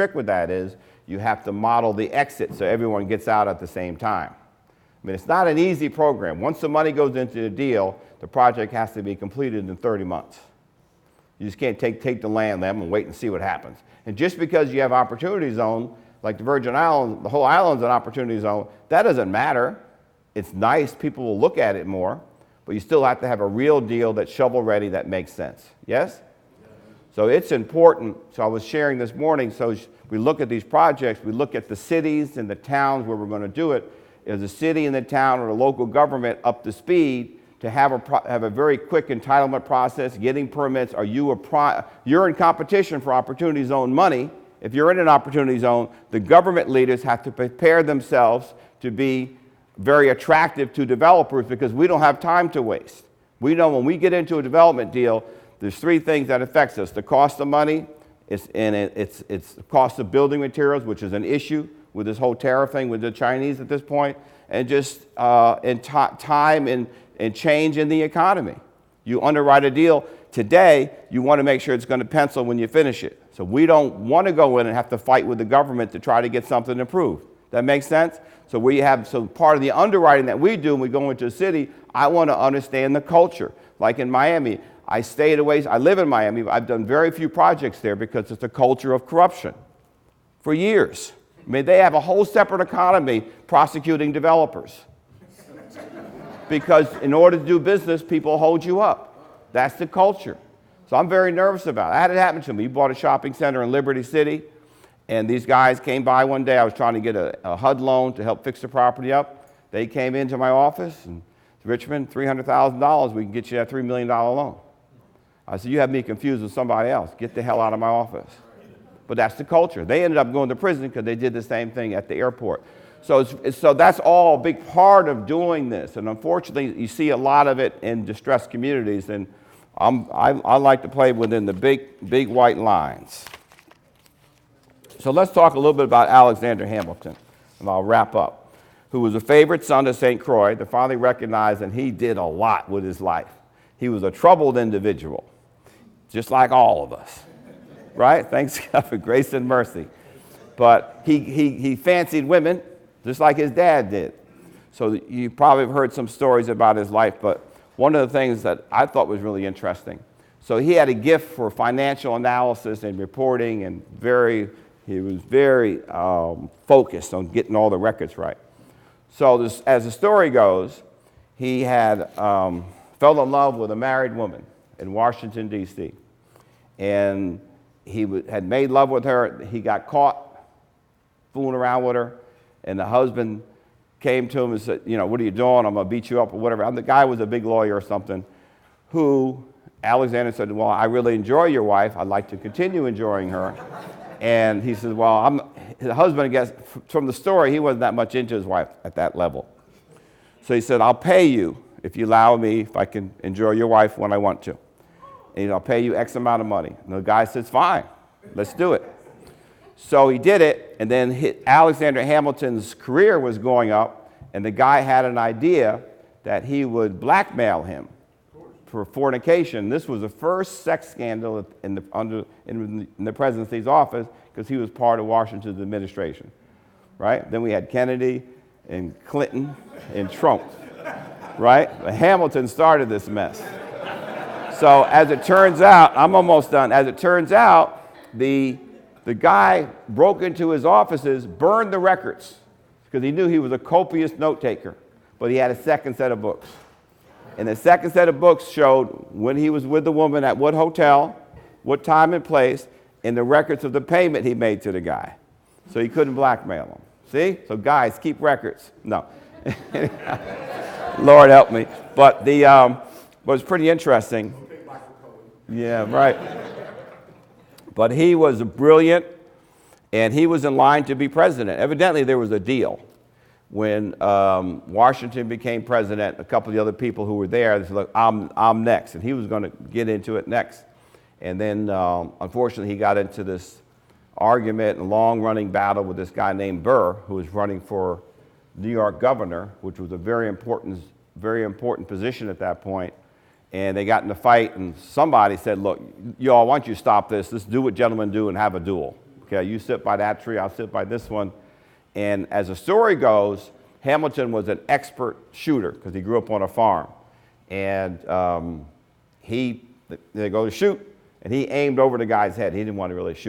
trick with that is you have to model the exit so everyone gets out at the same time. I mean, it's not an easy program. Once the money goes into the deal, the project has to be completed in 30 months. You just can't take the land and wait and see what happens. And just because you have opportunity zone, like the Virgin Islands, the whole island's an opportunity zone, that doesn't matter. It's nice, people will look at it more, but you still have to have a real deal that's shovel ready that makes sense. Yes? So it's important. So I was sharing this morning, so we look at these projects, we look at the cities and the towns where we're going to do it. Is the city and the town or the local government up to speed to have a very quick entitlement process, getting permits? Are you you're in competition for opportunity zone money. If you're in an opportunity zone, the government leaders have to prepare themselves to be very attractive to developers because we don't have time to waste. We know when we get into a development deal, there's three things that affects us: the cost of money, it's the cost of building materials, which is an issue with this whole tariff thing with the Chinese at this point, and just time and change in the economy. You underwrite a deal today, you want to make sure it's going to pencil when you finish it. So we don't want to go in and have to fight with the government to try to get something approved. That makes sense? So part of the underwriting that we do when we go into a city, I want to understand the culture. Like in Miami, I live in Miami, but I've done very few projects there because it's a culture of corruption for years. I mean, they have a whole separate economy prosecuting developers. Because in order to do business, people hold you up. That's the culture. So I'm very nervous about it. I had it happen to me. We bought a shopping center in Liberty City, and these guys came by one day. I was trying to get a HUD loan to help fix the property up. They came into my office, and Richmond, $300,000, we can get you that $3 million loan. I said, you have me confused with somebody else. Get the hell out of my office. But that's the culture. They ended up going to prison because they did the same thing at the airport. So that's all a big part of doing this. And unfortunately, you see a lot of it in distressed communities. And I like to play within the big white lines. So let's talk a little bit about Alexander Hamilton, and I'll wrap up, who was a favorite son of St. Croix. The father recognized, and he did a lot with his life. He was a troubled individual, just like all of us. Right? Thanks God for grace and mercy. But he fancied women just like his dad did. So you probably have heard some stories about his life, but one of the things that I thought was really interesting. So he had a gift for financial analysis and reporting, and he was very focused on getting all the records right. So as the story goes, he had fell in love with a married woman in Washington, D.C. And he had made love with her. He got caught fooling around with her, and the husband came to him and said, what are you doing? I'm going to beat you up or whatever. And the guy was a big lawyer or something, who Alexander said, well, I really enjoy your wife. I'd like to continue enjoying her. And he said, well, his husband, I guess, from the story, he wasn't that much into his wife at that level. So he said, I'll pay you if you allow me, if I can enjoy your wife when I want to. And I'll pay you X amount of money. And the guy says, fine, let's do it. So he did it, and then Alexander Hamilton's career was going up, and the guy had an idea that he would blackmail him for fornication. This was the first sex scandal in the presidency's office because he was part of Washington's administration, right? Then we had Kennedy and Clinton and Trump, right? But Hamilton started this mess. So as it turns out, I'm almost done. As it turns out, the guy broke into his offices, burned the records because he knew he was a copious note taker, but he had a second set of books. And the second set of books showed when he was with the woman at what hotel, what time and place, and the records of the payment he made to the guy. So he couldn't blackmail him. See? So guys, keep records. No. Lord help me. But was pretty interesting. Yeah, right. But he was brilliant, and he was in line to be president. Evidently, there was a deal. When Washington became president, a couple of the other people who were there, they said, look, I'm next. And he was going to get into it next. And then, unfortunately, he got into this argument and long-running battle with this guy named Burr, who was running for New York governor, which was a very important position at that point. And they got in a fight, and somebody said, look, y'all, why don't you stop this? Let's do what gentlemen do and have a duel. Okay, you sit by that tree, I'll sit by this one. And as the story goes, Hamilton was an expert shooter because he grew up on a farm. And they go to shoot, and he aimed over the guy's head. He didn't want to really shoot.